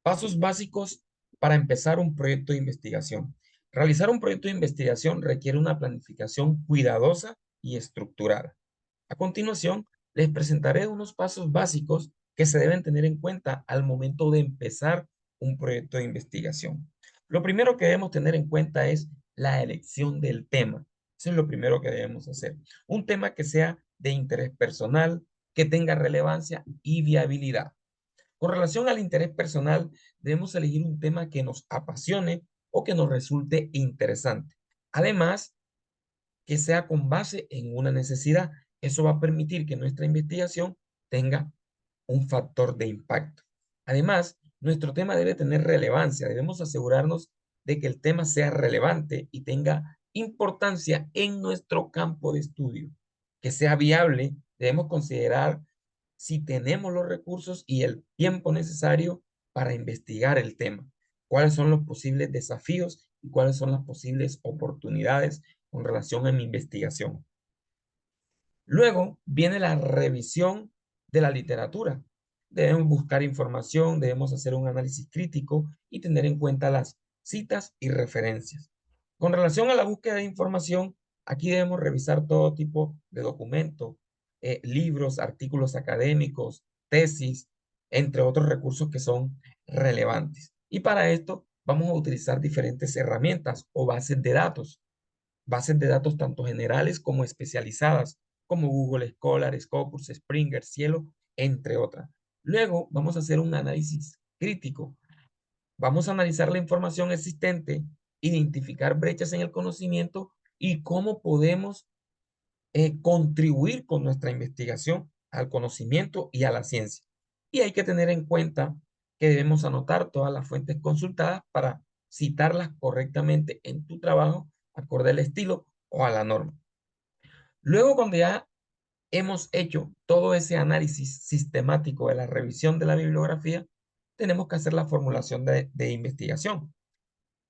Pasos básicos para empezar un proyecto de investigación. Realizar un proyecto de investigación requiere una planificación cuidadosa y estructurada. A continuación, les presentaré unos pasos básicos que se deben tener en cuenta al momento de empezar un proyecto de investigación. Lo primero que debemos tener en cuenta es la elección del tema. Eso es lo primero que debemos hacer. Un tema que sea de interés personal, que tenga relevancia y viabilidad. Con relación al interés personal, debemos elegir un tema que nos apasione o que nos resulte interesante. Además, que sea con base en una necesidad. Eso va a permitir que nuestra investigación tenga un factor de impacto. Además, nuestro tema debe tener relevancia. Debemos asegurarnos de que el tema sea relevante y tenga importancia en nuestro campo de estudio. Que sea viable, debemos considerar si tenemos los recursos y el tiempo necesario para investigar el tema, cuáles son los posibles desafíos y cuáles son las posibles oportunidades con relación a mi investigación. Luego viene la revisión de la literatura. Debemos buscar información, debemos hacer un análisis crítico y tener en cuenta las citas y referencias. Con relación a la búsqueda de información, aquí debemos revisar todo tipo de documentos, libros, artículos académicos, tesis, entre otros recursos que son relevantes. Y para esto vamos a utilizar diferentes herramientas o bases de datos tanto generales como especializadas, como Google Scholar, Scopus, Springer, Cielo, entre otras. Luego vamos a hacer un análisis crítico. Vamos a analizar la información existente, identificar brechas en el conocimiento y cómo podemos contribuir con nuestra investigación al conocimiento y a la ciencia. Y hay que tener en cuenta que debemos anotar todas las fuentes consultadas para citarlas correctamente en tu trabajo, acorde al estilo o a la norma. Luego, cuando ya hemos hecho todo ese análisis sistemático de la revisión de la bibliografía, tenemos que hacer la formulación de investigación,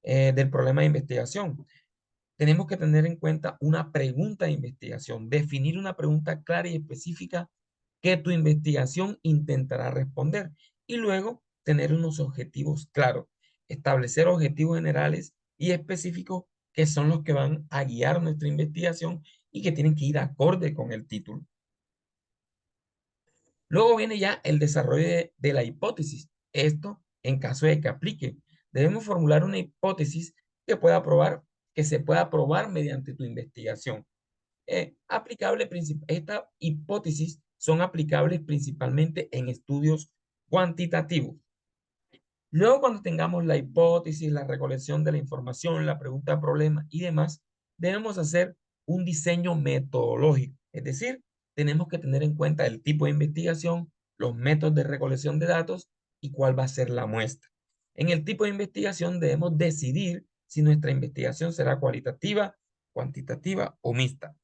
del problema de investigación. Tenemos que tener en cuenta una pregunta de investigación, definir una pregunta clara y específica que tu investigación intentará responder y luego tener unos objetivos claros, establecer objetivos generales y específicos que son los que van a guiar nuestra investigación y que tienen que ir acorde con el título. Luego viene ya el desarrollo de la hipótesis. Esto en caso de que aplique. Debemos formular una hipótesis que pueda probar, que se pueda probar mediante tu investigación. Esta hipótesis son aplicables principalmente en estudios cuantitativos. Luego, cuando tengamos la hipótesis, la recolección de la información, la pregunta problema y demás, debemos hacer un diseño metodológico. Es decir, tenemos que tener en cuenta el tipo de investigación, los métodos de recolección de datos y cuál va a ser la muestra. En el tipo de investigación debemos decidir si nuestra investigación será cualitativa, cuantitativa o mixta.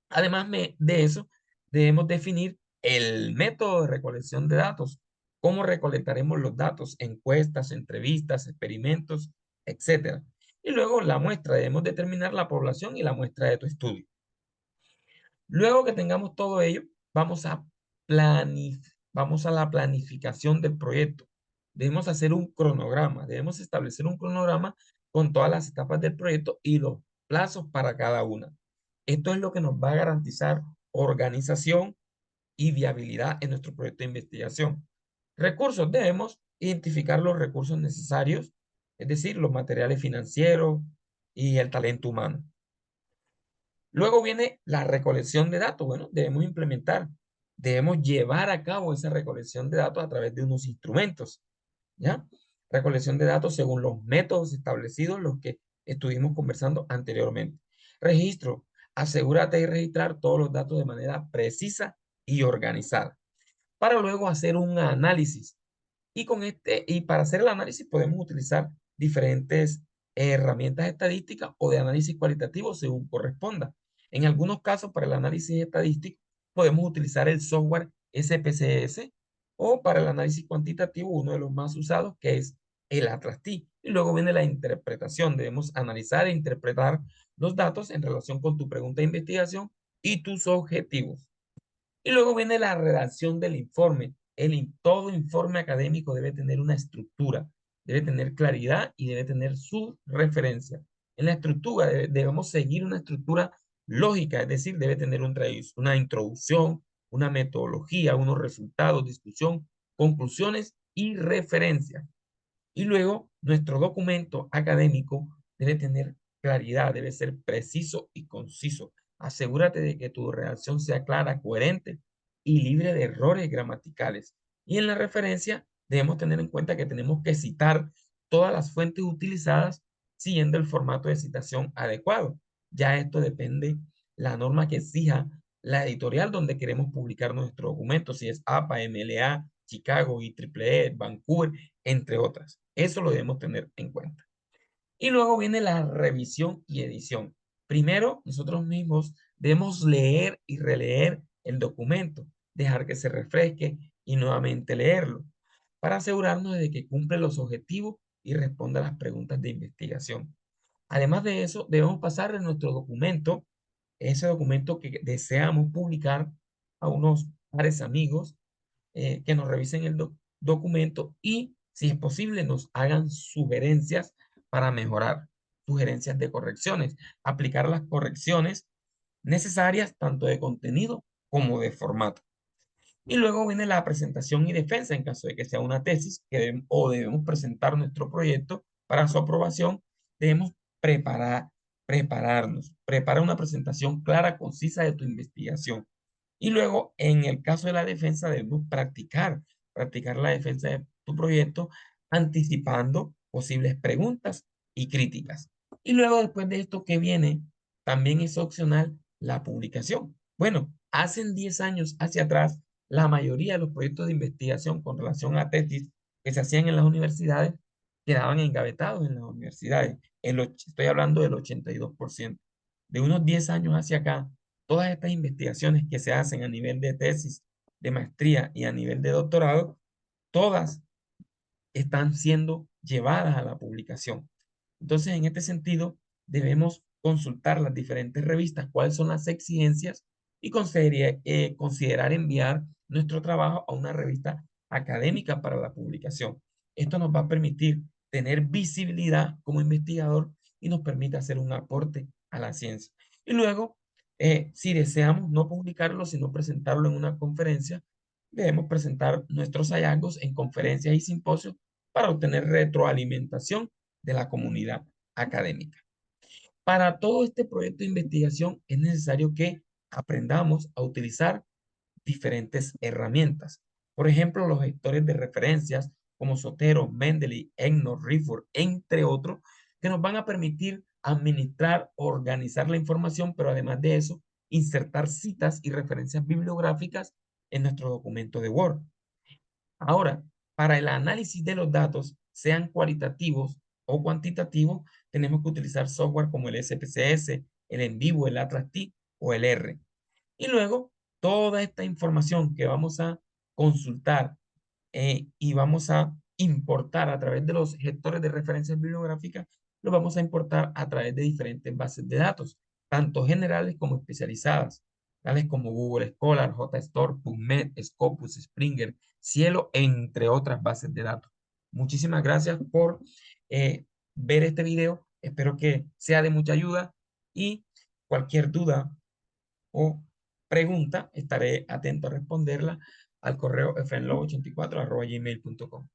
Además de eso, debemos definir el método de recolección de datos, cómo recolectaremos los datos, encuestas, entrevistas, experimentos, etcétera. Y luego la muestra, debemos determinar la población y la muestra de tu estudio. Luego que tengamos todo ello, vamos a la planificación del proyecto. Debemos hacer un cronograma, debemos establecer un cronograma con todas las etapas del proyecto y los plazos para cada una. Esto es lo que nos va a garantizar organización y viabilidad en nuestro proyecto de investigación. Recursos, debemos identificar los recursos necesarios, es decir, los materiales financieros y el talento humano. Luego viene la recolección de datos. Bueno, debemos llevar a cabo esa recolección de datos a través de unos instrumentos, ¿ya? Recolección de datos según los métodos establecidos, los que estuvimos conversando anteriormente. Registro. Asegúrate de registrar todos los datos de manera precisa y organizada para luego hacer un análisis. Y para hacer el análisis podemos utilizar diferentes herramientas estadísticas o de análisis cualitativo según corresponda. En algunos casos, para el análisis estadístico, podemos utilizar el software SPSS o para el análisis cuantitativo, uno de los más usados, que es el Atlas-T. Y luego viene la interpretación. Debemos analizar e interpretar los datos en relación con tu pregunta de investigación y tus objetivos. Y luego viene la redacción del informe. todo informe académico debe tener una estructura, debe tener claridad y debe tener su referencia. En la estructura debemos seguir una estructura lógica, es decir, debe tener una introducción, una metodología, unos resultados, discusión, conclusiones y referencias. Y luego, nuestro documento académico debe tener claridad, debe ser preciso y conciso. Asegúrate de que tu redacción sea clara, coherente y libre de errores gramaticales. Y en la referencia, debemos tener en cuenta que tenemos que citar todas las fuentes utilizadas siguiendo el formato de citación adecuado. Ya esto depende la norma que exija la editorial donde queremos publicar nuestro documento, si es APA, MLA, Chicago, IEEE, Vancouver, entre otras. Eso lo debemos tener en cuenta. Y luego viene la revisión y edición. Primero, nosotros mismos debemos leer y releer el documento, dejar que se refresque y nuevamente leerlo, para asegurarnos de que cumple los objetivos y responda a las preguntas de investigación. Además de eso, debemos pasarle nuestro documento, ese documento que deseamos publicar, a unos pares amigos que nos revisen el documento y, si es posible, nos hagan sugerencias para mejorar, sugerencias de correcciones, aplicar las correcciones necesarias tanto de contenido como de formato. Y luego viene la presentación y defensa en caso de que sea una tesis o debemos presentar nuestro proyecto para su aprobación. Debemos preparar, preparar una presentación clara, concisa de tu investigación. Y luego, en el caso de la defensa, debemos practicar la defensa de tu proyecto, anticipando posibles preguntas y críticas. Y luego, después de esto que viene, también es opcional la publicación. Bueno, hace 10 años hacia atrás, la mayoría de los proyectos de investigación con relación a tesis que se hacían en las universidades quedaban engavetados en las universidades. Estoy hablando del 82%. De unos 10 años hacia acá, todas estas investigaciones que se hacen a nivel de tesis, de maestría y a nivel de doctorado, todas están siendo llevadas a la publicación. Entonces, en este sentido, debemos consultar las diferentes revistas, cuáles son las exigencias y considerar enviar nuestro trabajo a una revista académica para la publicación. Esto nos va a permitir tener visibilidad como investigador y nos permite hacer un aporte a la ciencia. Y luego, si deseamos no publicarlo, sino presentarlo en una conferencia, debemos presentar nuestros hallazgos en conferencias y simposios para obtener retroalimentación de la comunidad académica. Para todo este proyecto de investigación es necesario que aprendamos a utilizar diferentes herramientas. Por ejemplo, los gestores de referencias como Zotero, Mendeley, EndNote, Refor, entre otros, que nos van a permitir administrar, organizar la información, pero además de eso, insertar citas y referencias bibliográficas en nuestro documento de Word. Ahora, para el análisis de los datos, sean cualitativos o cuantitativos, tenemos que utilizar software como el SPSS, el EnVivo, el Atlas-T o el R. Y luego, toda esta información que vamos a consultar y vamos a importar a través de los gestores de referencias bibliográficas, lo vamos a importar a través de diferentes bases de datos, tanto generales como especializadas, tales como Google Scholar, JSTOR, PubMed, Scopus, Springer, Cielo, entre otras bases de datos. Muchísimas gracias por eh, ver este video. Espero que sea de mucha ayuda y cualquier duda o pregunta, estaré atento a responderla al correo fnlow84@gmail.com.